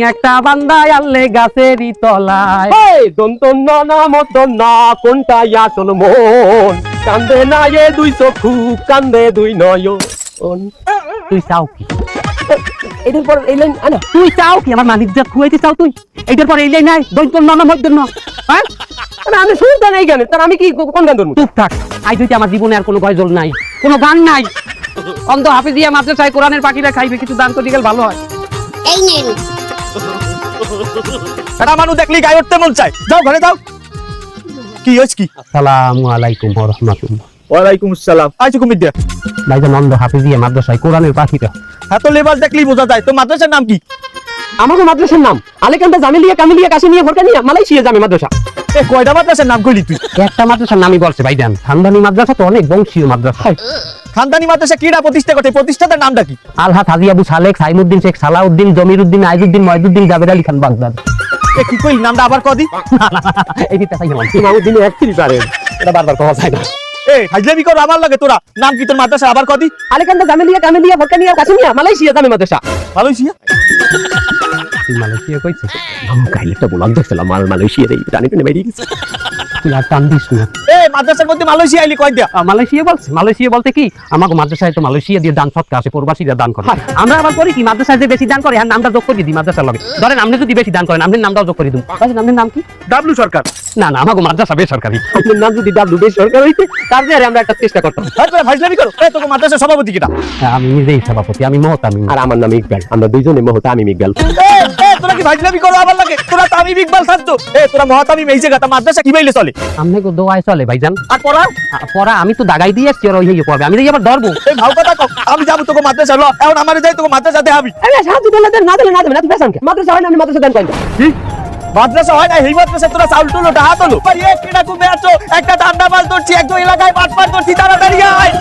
একটা বান্দায় আনলে গাছেরই তলায় দন্তন্য না মতন্য কোনটা আসল মন কান্দে না এ দুই চক্ষু কান্দে দুই নয়ন। তুই চাও কি? এটার পর এই লাইন আনা তুই চাও কি আমার মালিক যা খুয়াইতে চাও তুই? এইটার পর এই লাইন নাই দৈন্ত না মধ্যন্য হ্যাঁ আমি শুনতে নাই গানে তার আমি কি কোন গান ধরবো? চুপ থাক। আই দুইটা আমার জীবনে আর কোনো গজল নাই, কোনো গান নাই। অন্ত হাফিজিয়া মাদ্রাসায় কোরআনের পাখিরা খাইবে, কিছু দান করে গেলে ভালো হয়। এই নেন এটা মানুষ দেখলি গায়ে উঠতে মন চায়। যাও ঘরে যাও। কি হইছে কি? আসসালামু আলাইকুম ওয়া রাহমাতুল্লাহ। ওয়ালাইকুম আসসালাম। আইছো কুমির দিয়া। ভাইজান অন্ধ হাফিজিয়া মাদ্রাসায় কোরআনের পাখিরা। এত লেবাস দেখলি বোঝা যায়। তো মাদ্রাসার নাম কি? আমাকে মাদ্রাসার নাম আলেকান্তা জামিলিয়া কামিলিয়া কাশিমিয়া ভরকানিয়া মালয়েশিয়া জামে মাদ্রাসা। এ কয়টা মাদ্রাসার নাম কইলি তুই? একটা মাদ্রাসার নামই বলছে ভাইজান, খানদানি মাদ্রাসা তো অনেক বংশীয় মাদ্রাসা। খানদানি মাদ্রাসা কিরা প্রতিষ্ঠা করতে? প্রতিষ্ঠাতার নামটা কি? আলহাত হাজি আবু সালেক, সাইমুদ্দিন শেখ সালাউদ্দিন, জমিরুদ্দিন, আইজুদ্দিন, ময়দুদ্দিন, জাবেদ আলী খান বাগদাদ। এ কি কইলি নামটা আবার কদি? এই দিকটা চাই গেলাম। ইমামউদ্দিন একত্রিশ পারেন এটা বারবার কথা যায় না। এ হাজলামি কর আমার লাগে তোরা। নাম কি তোর মাদ্রাসা আবার কদি? আলেকান্তা জামিলিয়া কামিলিয়া ভরকানিয়া কাশিমিয়া মালয়েশিয়া জামে মাদ্রাসা। মালয়েশিয়া? তুই মালয়েশিয়া কইছিস? আমি কাইলেটা বলাম দেখছিলাম মালয়েশিয়া রে জানি না বেরিয়ে গেছে। তুই আর টান দিস না। এ মাদ্রাসার মধ্যে মালয়েশিয়া আইলি কয় দিয়া? মালয়েশিয়া বলছে? মালয়েশিয়া বলতে কি, আমাকে মাদ্রাসায় তো মালয়েশিয়া দিয়ে দান সৎকার আছে, প্রবাসীরা দান করে। আমরা আবার করি কি, মাদ্রাসায় যে বেশি দান করে আর নামটা যোগ করে দিই মাদ্রাসার লগে। ধরেন আপনি যদি বেশি দান করেন আপনার নামটাও যোগ করে দিন। আচ্ছা আপনার নাম কি? ডাবলু সরকার। না না, আমাকে মাদ্রাসা বেসরকারি। আপনার নাম যদি ডাব্লু বেশ সরকার হইতে তার যে আমরা একটা চেষ্টা করতাম। হ্যাঁ তোরা হাজলামি করো। এ তোকে মাদ্রাসার সভাপতি কিটা? আমি নিজেই সভাপতি, আমি মহতামি। আর আমার নাম ইকবাল, আমরা দুইজনে মহতা আমি ইকবাল। তোরা কি হাজলামি করো আমার লাগে? তোরা তো আমি ইকবাল ছাত্র। এ তোরা মহাতামিম এই জায়গাটা মাদ্রাসা কি বাইলে চলে? আমনে কো দোয়ায় চলে ভাইজান। আর পড়া? পড়া আমি তো দাগাই দিয়ে আসছি, আর ওই হয়ে পড়বে। আমি দেখি আবার ধরবো। এই ভাও কথা কও। আমি যাবো তোকে মাদ্রাসা ল। এখন আমারে যাই তোকে মাদ্রাসা দেখাবি। আরে সাহায্য করলে দেন, না দিলে না দেবেন, না পেছান কে? মাদ্রাসা হয় না, আপনি মাদ্রাসা দেন কইন। কি? মাদ্রাসা হয় না? এই মাদ্রাসা তোরা চাউল টুলো ডাহা তোলো। ভাই এক কিনা কমে আছো, একটা ঠান্ডা মাল ধরছি, একদম এলাকায় বাটপার করছি, তাড়াতাড়ি আয়।